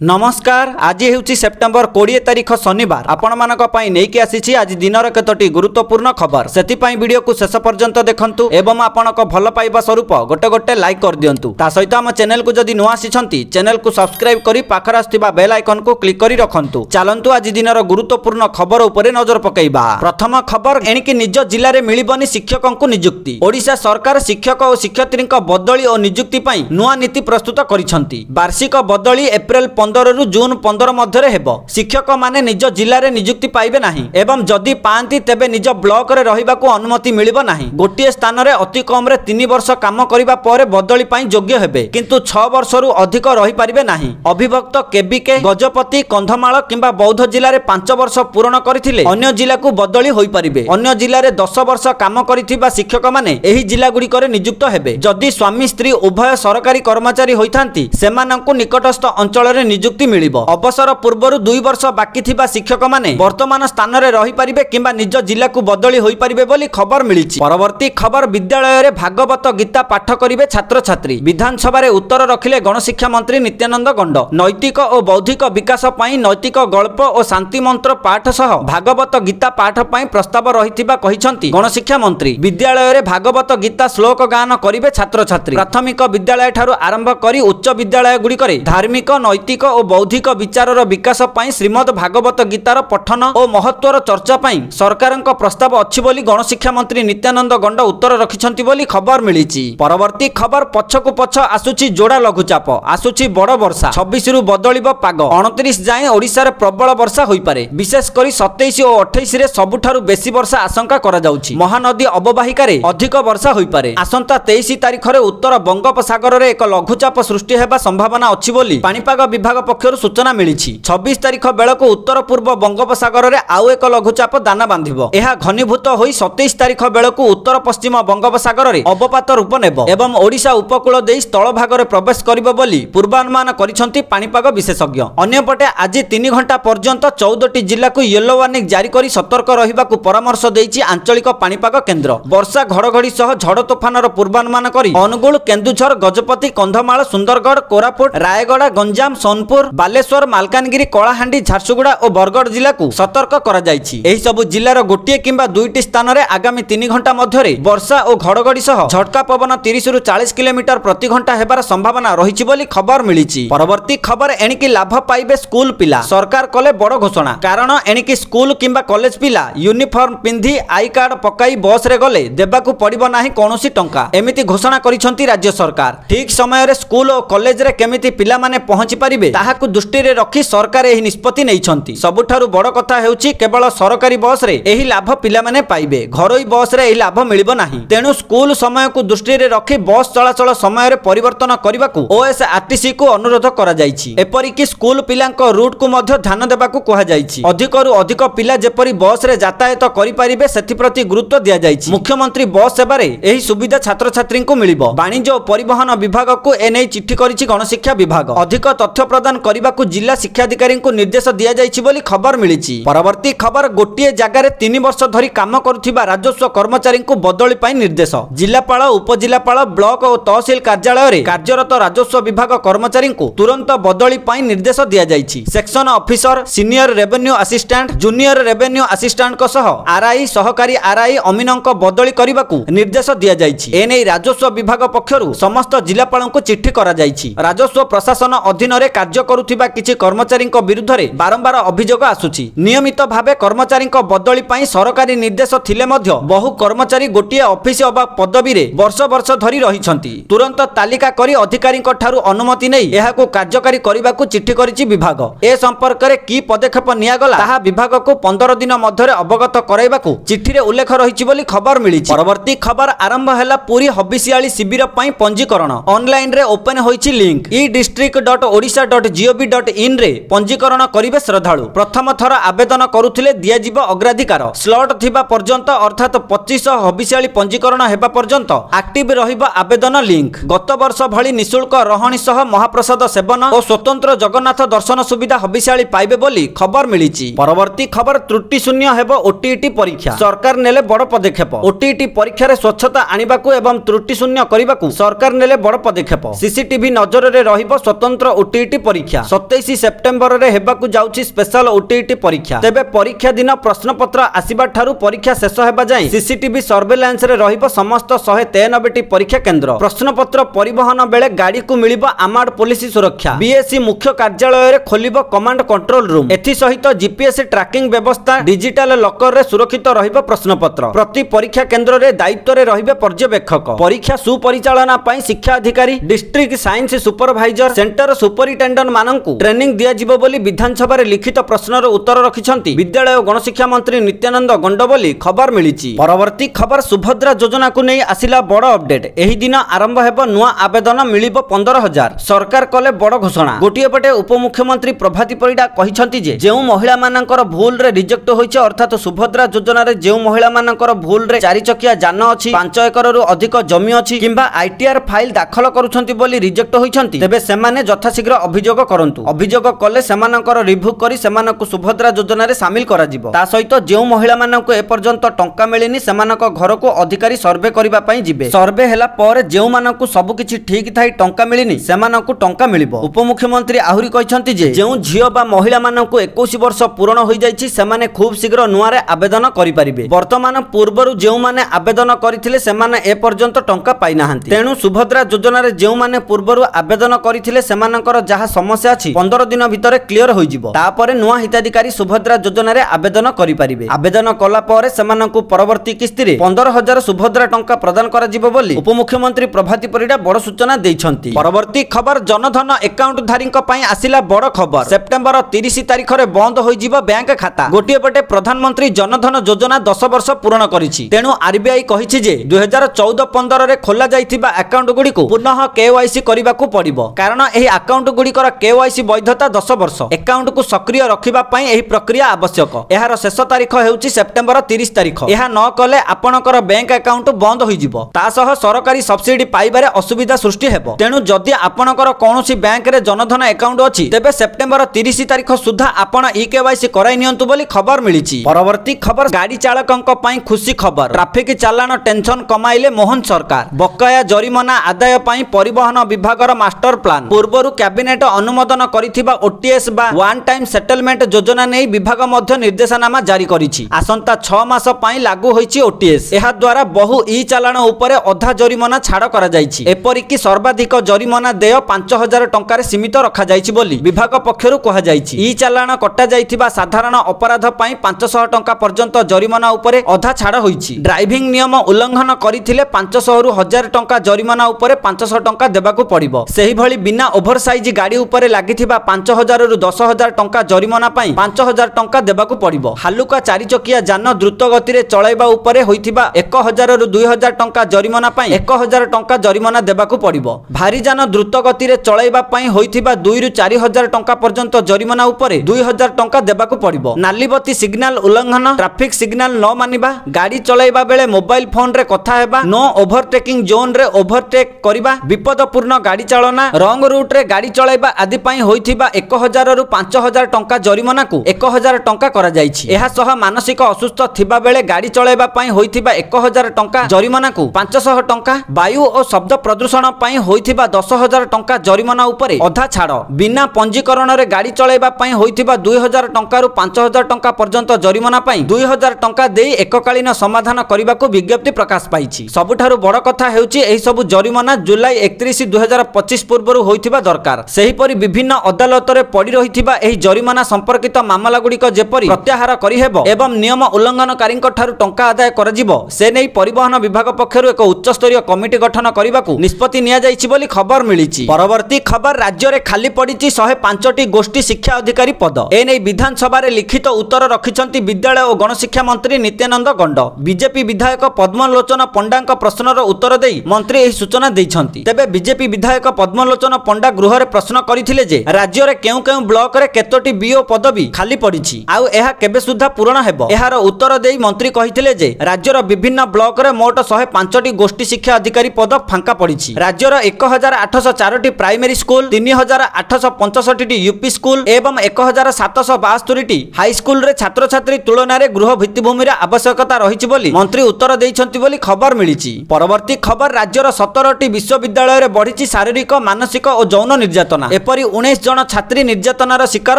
नमस्कार। आज हूँ सेप्टेम्बर 20 तारीख शनिवार। आपण मानक नहीं आसी आज दिनर केतोटी गुरुत्वपूर्ण खबर से वीडियो को शेष पर्यंत देखंतु एवं आपण भल पाइबा स्वरूप गोटे गोटे लाइक कर दियंतु। ता सहित आम चैनल को जदि नुआ आसी चैनल को सब्सक्राइब करी पाखर आसुवा बेल आइकन को क्लिक करी रखंतु। चलंतु आज दिनर गुरुत्वपूर्ण खबर उपरे नजर पकेइबा। प्रथम खबर एणिकी निज जिले में मिलिबनी शिक्षकों को नियुक्ति। ओडिशा सरकार शिक्षक और शिक्षयित्री बदली और नियुक्ति पई नुआ नीति प्रस्तुत करिसंती। वार्षिक बदली एप्रिल 15 रु जून 15 मध्य हेब। शिक्षक माने निज जिले में नियुक्ति पाइबे नाही एवं जदि पाती तेबे निज ब्लॉक रे रहिबाकू अनुमति मिलिबो नाही। गोटिए स्थान रे अति कम रे 3 वर्ष काम करिबा परे बदली पाई योग्य हेबे किंतु 6 वर्ष रु अधिक रहि परिबे नाही। अभिभक्त केबीके गजपति कंधमाल किंबा बौद्ध जिले में 5 वर्ष पूर्ण करथिले अन्य जिला को बदली होई परिबे। अन्य जिले में 10 वर्ष काम करिथिबा शिक्षक माने एही जिला गुडी करे नियुक्त हेबे। जदि स्वामी स्त्री उभय सरकारी कर्मचारी होइथांती सेमानंकु निकटस्थ अंचल रे नियुक्ति मिलिबो। अवसर पूर्व 2 वर्ष बाकी थिबा शिक्षक माने वर्तमान स्थान रे रहि परिबे किंबा निज जिला को बदली होई परिबे बोली खबर मिलिछि। परवर्ती खबर विद्यालय रे भागवत गीता पाठ करिवे छात्र छात्री। विधानसभा रे उत्तर रखिले गणशिक्षा मंत्री नित्यानंद गंड। नैतिक और बौद्धिक विकास पई नैतिक गल्प और शांति मंत्र पाठ सह भागवत गीता पाठ पई प्रस्ताव रहिथिबा कहिसंती गणशिक्षा मंत्री। विद्यालय रे भागवत गीता श्लोक गान करिवे छात्र छात्री। प्राथमिक विद्यालय ठारू आरंभ करी उच्च विद्यालय गुडी करे धार्मिक नैतिक और बौद्धिक विचारर विकास पई श्रीमद भागवत गीतार पठन और महत्वर चर्चा पई सरकारक प्रस्ताव अछि बोली गणशिक्षा मंत्री नित्यानंद गंड उत्तर रखिछंती बोली खबर मिलिछि। परवर्ती खबर पछकु पछ आसुछि जोड़ा लघुचाप आसुछि बड़ वर्षा। 26 रु बदलिबो पाग। 29 जाए ओडिसा रे प्रबल वर्षा होई पारे। विशेष करी 27 और 28 रे सबुठारु बेसी वर्षा आशंका करा जाउछि। महानदी अववाहिका रे अधिक वर्षा होई पारे। आसंता 23 तारिख रे उत्तर बंगोपसागर रे एक लघुचाप सृष्टि हेबा संभावना अछि बोली पाणीपाग विभाग पक्षरु सूचना मिलिछि। 26 तारिख बेलको उत्तर पूर्व बंगोपसागर रे आउ एक लघुचाप दाना बांधिबो। एहा घनीभूत होई 27 तारिख बेलको उत्तर पश्चिम बंगोपसागर रे अवपात रूप नेबो एवं ओडिशा उपकूल देई स्थल भाग रे प्रवेश करिबो बोली पूर्वानुमान करिसंती पाणीपाग विशेषज्ञ। अन्यपटे आज 3 घंटा पर्यंत 14टी जिल्ला को येलो वार्निंग जारी करी सतर्क रहिबाकू परामर्श देइछि आंचलिक पाणीपाग केन्द्र। वर्षा घड़घड़ी सह झड़ तोफानर पूर्वानुमान करी अनुगुल केन्दुझर गजपति कंधमाल सुंदरगढ़ कोरापुट रायगड़ा गंजाम सोनपुर बालेश्वर मालकानगिरी कलाहांडी झारसुगुड़ा और बरगढ़ जिला को सतर्क करा जायछि। एही सबु जिल्लार गोटिए किंबा 2टी स्थान रे आगामी 3 घंटा मध्यरे वर्षा और घड़घड़ी सह झटका पवन 30 रु 40 किलोमीटर प्रति घंटा हेबार संभावना रहिछि बोली खबर मिलिछि। परवर्ती खबर एणिकी लाभ पाइबे स्कूल पिला। सरकार कले बड़ घोषणा। कारण एणिकी स्कूल किंबा कॉलेज पिला यूनिफॉर्म पिंधि आई कार्ड पकाई बस रे गले देबाकू पड़िबो नाही कोनोसी टंका एमिति घोषणा करिसंती राज्य सरकार। ठीक समय रे स्कूल और कॉलेज रे केमिति पिला माने पहुंची परिबे ताहाकू दृष्टि रे रखी सरकार एही निष्पत्ति नैछंती। सबुठारु बड़ कथा हेउछि केवल सरकारी बस रे एही लाभ पिला माने पाइबे। घरोई बस रे एही लाभ मिलिबो नाही। तेणु स्कूल समय को दृष्टि रे रखी बस चलाचल समय रे परिवर्तन करबाकू ओएसआरटीसी को अनुरोध करा जायछि। एपरि कि स्कूल पिलांक रूट को मध्य ध्यान देबाकू कहा जायछि। अधिकरु अधिक पिला जेपरि बस रे यातायात करि परिबे सेथि प्रति गुरुत्व दिया जायछि। मुख्यमंत्री बस सेवा रे एही सुविधा छात्र छात्री को मिलिबो। वाणिज्य और परिवहन विभाग को एनै चिट्ठी करिछि गणशिक्षा विभाग। अधिक तथ्य प्रदान करबाकू जिला शिक्षाधिकारी को निर्देश दिया जायछि बोली खबर मिलिछि। परवर्ती खबर गोटिए जगार 3 वर्ष धरी काम करुथिबा राजस्व कर्मचारी को बदली पाई निर्देश। जिलापाल उपजिलापाल ब्लॉक और तहसील कार्यालय रे कार्यरत राजस्व विभाग कर्मचारी को तुरंत बदली पाई निर्देश दिया जायछि। Section officer senior revenue assistant junior revenue assistant को सह आरआई सहकारी आरआई अमीनक बदली करबाकू निर्देश दिया जायछि। एनै राजस्व विभाग पक्षरु समस्त जिलापाल को चिट्ठी करा जायछि। राजस्व प्रशासन अधीन रे कार्य करुथिबा किछि कर्मचारी विरुद्ध रे बारंबार अभियोग आसुछि। नियमित भावे कर्मचारी बदली पाई सरकारी निर्देश थिले मध्य बहु कर्मचारी गोटिए ऑफिस अबा पदवी रे वर्ष वर्ष धरी रहिछंती। तुरंत तालिका करी अधिकारी ठारू अनुमति नै एहाकू कार्यकारी करिबाकू चिट्ठी करिछि विभाग। ए संपर्क रे की पदक्षेप नियागला ताहा विभाग को 15 दिन मध्य अवगत कराइबाकू चिट्ठी रे उल्लेख रहिछि बोली खबर मिलिछि। परवर्ती खबर आरंभ हैला पुरी हबिसियाली शिविर पई पंजीकरण। ऑनलाइन रे ओपन होइछि लिंक e-district.odisha.gov.in रे पंजीकरण करिवे श्रद्धालु। प्रथम थर आवेदन करुथिले दिया जिवो अग्राधिकार। स्लॉट थिबा पर्यंत अर्थात 25 हबिसियाली पंजीकरण हेबा पर्यंत एक्टिव रहिबो आवेदन लिंक। गत वर्ष भली निशुल्क रहणी सह महाप्रसाद सेवन और स्वतंत्र जगन्नाथ दर्शन सुविधा हबिसियाली पाइबे बोली खबर मिलिछि। परवर्ती खबर त्रुटि शून्य हेबो ओटीईटी परीक्षा। सरकार नेले बड़ पदक्षेप। ओटीईटी परीक्षा रे स्वच्छता आनिबाकू एवं त्रुटि शून्य करिबाकू सरकार नेले बड़ पदक्षेप। सीसीटीवी नजर रे रहिबो स्वतंत्र ओटीईटी परीक्षा 27 सेप्टेम्बर रे हेबाकु जाउछि स्पेशल ओटीटी परीक्षा। तेबे परीक्षा दिन प्रश्नपत्र आसीबा ठारू परीक्षा शेष हेबा जाय सीसीटीवी सर्वेलांस रे रहिबो समस्त 193 टी परीक्षा केंद्र। प्रश्नपत्र परिवहन बेले गाड़ी को मिलिबो आमाड पुलिस सुरक्षा। बीएससी मुख्य कार्यालय रे खोलिबो कमांड कंट्रोल रूम। एथि सहित जीपीएस ट्रैकिंग व्यवस्था डिजिटल लॉकर रे सुरक्षित रहिबो प्रश्नपत्र। प्रति परीक्षा केंद्र रे दायित्व रे रहिबे पर्यवेक्षक। परीक्षा सुपरिचालना पई शिक्षा अधिकारी district science supervisor centre superintendent माननकु ट्रेनिंग दिया जिवो बोली विधानसभा रे लिखित प्रश्नर उत्तर रखिछंती विद्यालय और गणशिक्षा मंत्री नित्यानंद गंड बोली खबर मिलिछि। परवर्ती खबर सुभद्रा योजना को नहीं आसिला बड़ अपडेट। एही दिन आरंभ हेबो नुआ आवेदन मिलिबो 15,000। सरकार कले बड़ घोषणा। गोटिए पटे उपमुख्यमंत्री प्रभाती परिडा कहिछंती जे जेउ महिला मानकर भूल रे रिजेक्ट होइछ अर्थात सुभद्रा योजना रे जेउ महिला मानकर भूल रे 4 चकिया जान अछि 5 एकर रु अधिक जमी अछि किंबा आईटीआर फाइल दाखल करूछंती बोली रिजेक्ट होइछंती तेबे सेमाने यथाशीघ्र अभियोग करंतु। अभियोग कले सेमानकर रिव्यू करी सेमानकु सुभद्रा योजना रे शामिल करा जिवो। ता सहित जेउ महिला मानकु ए पर्यंत टंका मिलिनी सेमानक घर को अधिकारी सर्वे करिबा पई जिबे। सर्वे हैला पर जेउ मानकु सब किछि ठीक थाई टंका मिलिनी सेमानकु टंका मिलिबो। उपमुख्यमंत्री आहुरी कहिछंती जे जेउ झियो बा महिला मानकु 21 वर्ष पूर्ण होई जाईछि सेमाने खूब शीघ्र नुआरे आवेदन करि परिबे। वर्तमान पूर्वरु जेउ माने आवेदन करिथिले सेमाने ए पर्यंत टंका पाइ नाहंती। तेनु सुभद्रा योजना रे जेउ माने पूर्वरु आवेदन करिथिले सेमानकर जहा समस्या अछि 15 दिन भितरे क्लियर होई जिवो। तापरे नुआ हिताधिकारी सुभद्रा योजना रे आवेदन करि परिबे। आवेदन कला परे सेमानकु परवर्ती किस्ती रे 15,000 सुभद्रा टंका प्रदान करा जिवो बोली उपमुख्यमंत्री प्रभाती परिडा बड़ सूचना दैछंती। परवर्ती खबर जनधन अकाउंट धारीक पई आसिला बड़ खबर। सेप्टेम्बर 30 तारिख रे बंद होई जिवो बैंक खाता। गोटिए पटे प्रधानमंत्री जनधन योजना 10 वर्ष पूर्ण करिछि। तेनु आरबीआई कहिछि जे 2014-15 रे खोला जाइथिबा अकाउंट गुडी को पुनः केवाईसी करिबाकू पड़िबो कारण एही अकाउंट गुडीकर केवाईसी वैधता 10 वर्ष। अकाउंट को सक्रिय रखिबा पई एही प्रक्रिया आवश्यक। एहार शेष तारिख हेउछि सेप्टेम्बर 30 तारिख। एहा न कले आपणकर बैंक अकाउंट बंद होई जिवो। ता सह सरकारी सब्सिडी पाइबारे असुविधा सृष्टि हेबो। तेनु जदि आपणकर कोनोसी बैंक रे जनधन अकाउंट अछि तेबे सेप्टेम्बर 30 तारिख सुधा आपण ई केवाईसी कराई नियंतु बोली खबर मिलिछि। परवर्ती खबर गाड़ी चालकंक पई खुशी खबर। ट्रैफिक चालान टेंशन कमाइले मोहन सरकार। बकाया जरिमाना आदाय पई परिवहन विभागर मास्टर प्लान। पूर्वरु कैबिनेट अनुमोदन करिथिबा ओटीएस बा वन टाइम सेटलमेंट योजना नै विभाग मध्य निर्देशनामा जारी करिछि। आसंता 6 मास पई लागू होइछि ओटीएस। एहा द्वारा बहु ई चालान उपरे अधा जरिमाना छाड़ करा जाइछि। एपरि कि सर्वाधिक जरिमाना देय 5,000 टंका रे सीमित रखा जाइछि बोली विभाग पक्षरु कहा जाइछि। ई चालान कटा जाइथिबा साधारण अपराध पई 500 टंका पर्यंत जरिमाना उपरे अधा छाड़ होइछि। ड्राइविंग नियम उल्लंघन करिथिले 500 रु 1000 टंका जरिमाना उपरे 500 टंका देबाकू पड़िबो। सेही भली बिना ओभरसाइज गाड़ी उपरे लागिथिबा 5,000 रु 10,000 टंका जरिमाना पई 5,000 टंका देबाकू पड़िबो। हालुका 4 चकिया जान द्रुत गति रे चलाइबा उपरे होइथिबा 1,000 रु 2,000 टंका जरिमाना पई 1,000 टंका जरिमाना देबाकू पड़िबो। भारी जान द्रुत गति रे चलाइबा पई होइथिबा 2 रु 4,000 टंका पर्यंत जरिमाना उपरे 2,000 टंका देबाकू पड़िबो। नालीबत्ती सिग्नल उल्लंघन ट्रैफिक सिग्नल न मानिबा गाड़ी चलाइबा बेले मोबाइल फोन रे कथा हेबा नो ओभरटेकिंग जोन रे ओभरटेक करिबा विपदपूर्ण गाड़ी चालना रंग रूट रे गाड़ी चलाइबा आदि पई होइथिबा 1,000 रु 5,000 टंका जरिमाना को 1,000 टंका करा जाइछि। एहा सह मानसिक असुस्थ थिबा बेले गाड़ी चलाइबा पई होइथिबा 1,000 टंका जरिमाना को 500 टंका वायु और शब्द प्रदूषण पई होइथिबा 10,000 टंका जरिमाना उपरे अधा छाड़ बिना पंजीकरण रे गाड़ी चलाइबा पई होइथिबा 2,000 टंका रु 5,000 टंका पर्यंत जरिमाना पई 2,000 टंका देई एककालीन समाधान करिबाकू विज्ञप्ति प्रकाश पाइछि। सबुठारु बड़ कथा हेउछि एही सबु जरिमाना जुलाई 31 2025 पूर्वरु होइथिबा दरकार। सेही परि विभिन्न अदालत रे पड़ी रहिथिबा एही जरिमाना संपर्कित मामला गुडीक जेपरि प्रत्याहार करि हेबो एवं नियम उल्लंघनकारी ठारु टंका आदाय करजिबो से नै परिवहन विभाग पक्षरु एक उच्च स्तरीय कमिटी गठन करिबाकू निष्पत्ति निया जाइछि बोली खबर मिलिछि। परवर्ती खबर राज्य रे खाली पड़िछि 105टी गोष्ठी शिक्षा अधिकारी पद। ए नै विधानसभा रे लिखित उत्तर रखिछंती विद्यालय और गणशिक्षा मंत्री नित्यानंद गंड। बीजेपी विधायक पद्मलोचन पंडांक प्रश्नर उत्तर देई मंत्री एही सूचना दैछंती। तेबे बीजेपी विधायक पद्मलोचन पंडा गृह रे प्रश्न करिथिले जे राज्य रे केउ केउ ब्लॉक रे केतोटी बीओ पदवी खाली पड़िछि आउ एहा केबे सुद्धा पूर्ण हेबो। एहार उत्तर देई मंत्री कहिथिले जे राज्यर विभिन्न ब्लॉक रे मोट 105टी गोष्ठी शिक्षा अधिकारी पद फांका पड़िछि। राज्यर 1,804टी प्राइमरी स्कूल 3,865टी यूपी स्कूल एवं 1,772टी हाई स्कूल रे छात्र छात्री तुलना रे गृह भित्तिभूमि रे आवश्यकता रहिछि बोली मंत्री उत्तर दैछंती बोली खबर मिलिछि। परवर्ती खबर राज्यर 17टी विश्वविद्यालय रे बढ़िछि शारीरिक मानसिक और यौन निर्यातना। एपरि 19 जन छात्री निर्यातनार शिकार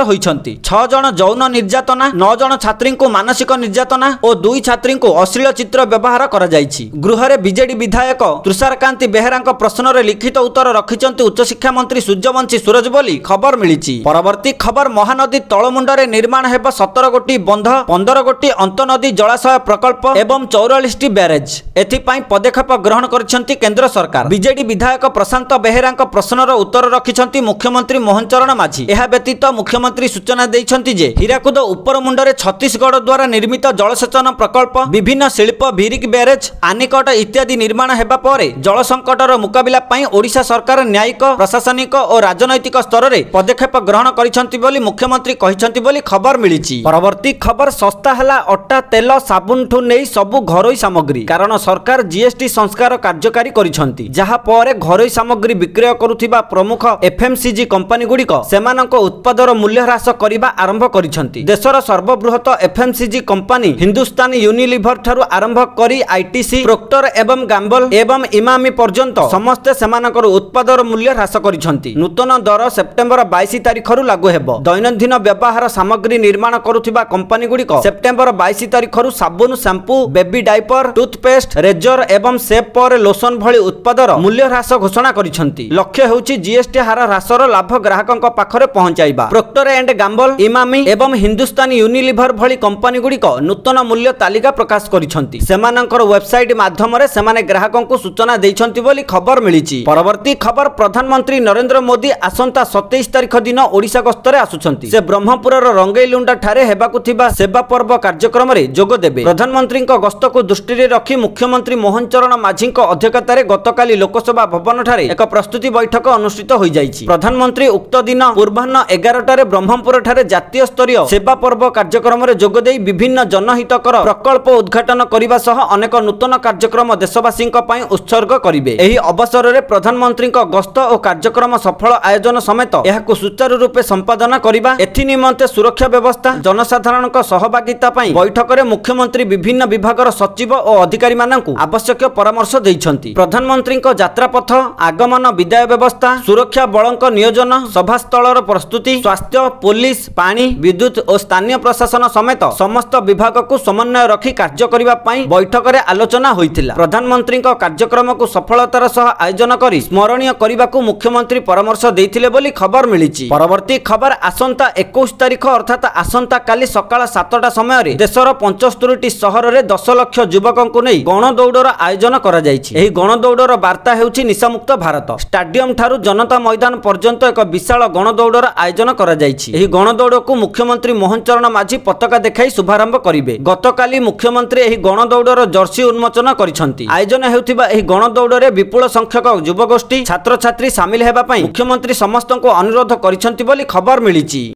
होइछंती। 6 जन यौन निर्यातना, 9 जन छात्री को मानसिक निर्यातना और 2 छात्री को अश्लील चित्र व्यवहार करा जायछि। गृहरे बीजेडी विधायक तुषारकांति बेहेरांक प्रश्नर लिखित उत्तर रखिछंती उच्च शिक्षा मंत्री सूर्यवंशी सूरज बोली खबर मिलिछि। परवर्ती खबर महानदी तळमुंडरे निर्माण हेब 17 गोटी बंध, 15 गोटी अंतनदी जलाशय प्रकल्प एवं 44 ब्यारेज। एथिपाई पदक्षेप ग्रहण करिसेंती केंद्र सरकार। बीजेडी विधायक प्रशांत बेहेरांक प्रश्नर उत्तर रखिसेंती मुख्यमंत्री मोहन चरण माझी। एहा व्यतीत मुख्यमंत्री सूचना देइछंती जे हीराकुद उपर मुंडरे छत्तीसगढ़ द्वारा निर्मित जलसेचन प्रकल्प, विभिन्न शिल्प, भिरिक ब्यारेज, आनिकट इत्यादि निर्माण हेबा परे जल संकटर मुकाबिला पई ओडिशा सरकार न्यायिक, प्रशासनिक और राजनैतिक स्तर रे पदक्षेप ग्रहण करिसेंती बोली मुख्यमंत्री कहिसेंती बोली खबर मिलिछि। परवर्ती खबर सस्ता हला अट्टा, तेल, साबुन ठु नै सबु घरोई सामग्री। कारण सरकार जीएसटी संस्कार कार्यकारी करिसेंती, जहा परे घरोई सामग्री विक्रय करुथिबा प्रमुख एफएमसीजी कंपनी गुडिक सेमानक उत्पादर मूल्य ह्रास करिबा आरंभ करिसेंती। देशर सर्वबृहत FMCG company Hindustan Unilever Tharu आरंभ करी आईटीसी, प्रोक्टर एवं गैम्बल एवं इमामी पर्यंत समस्त सेमानकर उत्पादर मूल्य ह्रास करिसेंती। नूतन दर सेप्टेम्बर 22 तारिखरु लागू हेबो। दैनंदिन व्यवहार सामग्री निर्माण करुथिबा कंपनी गुडिक सेप्टेम्बर 22 तारिखरु साबुन, shampoo, baby diaper, toothpaste, razor एवं शेप पर लोशन भली उत्पादर मूल्य ह्रास घोषणा करिसेंती। लक्ष्य हेउची जीएसटी हार ह्रासर लाभ ग्राहकक पाखरे पहुंचाइबा। प्रोक्टर एंड गैम्बल, इमामी एवं हिंदुस्तान यूनिलिवर भली कंपनी गुडिक नूतन मूल्य तालिका प्रकाश करिसेंती। सेमानकर वेबसाइट माध्यमरे सेमाने ग्राहकंकु सूचना देइछंती बोली खबर मिलिछि। परवर्ती खबर प्रधानमंत्री नरेंद्र मोदी आसंता 27 तारिख दिन ओडिशा गस्तरे आसुछंती। से ब्रह्मपुरर रंगेइलुंडा ठारे हेबाकु थिबा सेवा पर्व कार्यक्रम रे जोग देबे। प्रधानमंत्री गस्त को दृष्टि रे रखी मुख्यमंत्री मोहन चरण माझी अध्यक्षतार गतकाली लोकसभा भवन ठारे एक प्रस्तुति बैठक अनुष्ठित हो जाइछि। प्रधानमंत्री उक्त दिन पूर्वाह्न 11टारे ब्रह्मपुर ठारे जातीय स्तरीय सेवा पर्व कार्यक्रम रे जोग देई विभिन्न जनहितकर प्रकल्प उद्घाटन करिबा सह अनेक नूतन कार्यक्रम देशवासी उत्सर्ग करिवे। एही अवसर रे प्रधानमंत्री गस्त और कार्यक्रम सफल आयोजन समेत एहाकु सुचारू रूपे संपादन करिबा, एथि निमंते सुरक्षा व्यवस्था, जनसाधारण सहभागिता पई बैठक रे मुख्यमंत्री विभिन्न विभागर सचिव और अधिकारी मानकु आवश्यक परामर्श दैछंती। प्रधानमंत्री यात्रा पथ, आगमन विदाय व्यवस्था, सुरक्षा बलंक नियोजन, सभास्थलर प्रस्तुति, स्वास्थ्य, पुलिस, पानी, विद्युत और स्थानीय प्रशासन समेत समस्त विभाग को समन्वय रखी कार्य करिबा पई बैठक रे आलोचना होइथिला। प्रधानमंत्री कार्यक्रम को सफलतार सह आयोजन करी स्मरणीय करिबाकू मुख्यमंत्री परामर्श दैथिले बोली खबर मिलिछि। परवर्ती खबर आसंता 21 तारिख अर्थात आसंता काली सकाळ 7टा समय रे देशर 75टी सहर रे 10 लाख युवकंकु नै गणदौड़र आयोजन करा जाइछि। एही गणदौड़र वार्ता हेउछि निशामुक्त भारत। स्टाडियम ठारू जनता मैदान पर्यंत एक विशाल गणदौड़र आयोजन करा जाइछि। एही गणदौड़कू मुख्यमंत्री मोहन चरण माझी पताका देखाई शुभारंभ करिवे। गतकाली मुख्यमंत्री एही गणदौड़र जर्सी उन्मोचन करिसंती। आयोजन हेउथिबा एही गणदौड़रे विपुल संख्यक युवगोष्ठी, छात्र छात्री सामिल हेबा पई मुख्यमंत्री समस्तଙ୍କୁ अनुरोध करिसंती बोली खबर मिलिछि।